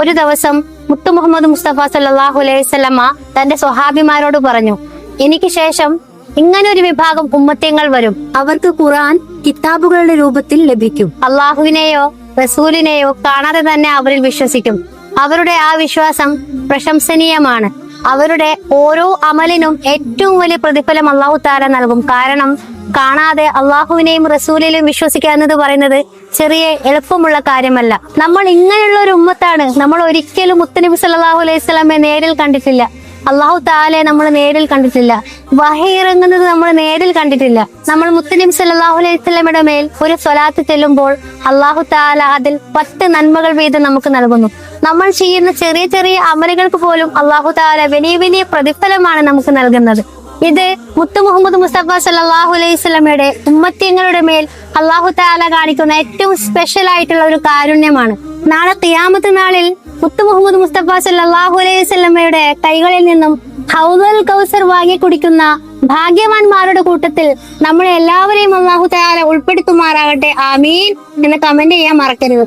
ഒരു ദിവസം മുത്തു മുഹമ്മദ് മുസ്തഫ സല്ലല്ലാഹു അലൈഹി വസല്ലമ തന്റെ സ്വഹാബിമാരോട് പറഞ്ഞു, എനിക്ക് ശേഷം ഇങ്ങനൊരു വിഭാഗം ഉമ്മത്യങ്ങൾ വരും. അവർക്ക് ഖുർആൻ കിതാബുകളുടെ രൂപത്തിൽ ലഭിക്കും. അള്ളാഹുവിനെയോ റസൂലിനെയോ കാണാതെ തന്നെ അവരിൽ വിശ്വസിക്കും. അവരുടെ ആ വിശ്വാസം പ്രശംസനീയമാണ്. അവരുടെ ഓരോ അമലിനും ഏറ്റവും വലിയ പ്രതിഫലം അള്ളാഹു തആല നൽകും. കാരണം കാണാതെ അള്ളാഹുവിനെയും റസൂലിനെയും വിശ്വസിക്കുക എന്നത് പറയുന്നത് ചെറിയ എളുപ്പമുള്ള കാര്യമല്ല. നമ്മൾ ഇങ്ങനെയുള്ള ഒരു ഉമ്മത്താണ്. നമ്മൾ ഒരിക്കലും മുത്തുനബി സല്ലല്ലാഹു അലൈഹി വസല്ലമയെ നേരിൽ കണ്ടിട്ടില്ല. അള്ളാഹു തആലയെ നമ്മൾ നേരിൽ കണ്ടിട്ടില്ല. വഹി ഇറങ്ങുന്നത് നമ്മൾ നേരിൽ കണ്ടിട്ടില്ല. നമ്മൾ മുത്തുനബി സല്ലല്ലാഹു അലൈഹി വസല്ലമയുടെ മേൽ ഒരു സ്വലാത്ത് ചെല്ലുമ്പോൾ അള്ളാഹു തആല അതിൽ 10 നന്മകൾ വീതം നമുക്ക് നൽകുന്നു. നമ്മൾ ചെയ്യുന്ന ചെറിയ ചെറിയ അമലുകൾക്ക് പോലും അള്ളാഹു തആല വലിയ വലിയ പ്രതിഫലമാണ് നമുക്ക് നൽകുന്നത്. ഇത് മുത്തു മുഹമ്മദ് മുസ്തഫ സല്ലല്ലാഹു അലൈഹി വസല്ലമയുടെ ഉമ്മത്യങ്ങളുടെ മേൽ അള്ളാഹു തആല കാണിക്കുന്ന ഏറ്റവും സ്പെഷ്യൽ ആയിട്ടുള്ള ഒരു കാരുണ്യമാണ്. നാളെ ഖിയാമത്ത് നാളിൽ മുത്തു മുഹമ്മദ് മുസ്തഫ സല്ലല്ലാഹു അലൈഹി വസല്ലമയുടെ കൈകളിൽ നിന്നും ഹൗദുൽ കൗസർ വാങ്ങി കുടിക്കുന്ന ഭാഗ്യവാന്മാരുടെ കൂട്ടത്തിൽ നമ്മളെ എല്ലാവരെയും അള്ളാഹു തആല ഉൾപ്പെടുത്തുമാറാകട്ടെ. ആമീൻ എന്ന് കമന്റ് ചെയ്യാൻ മറക്കരുത്.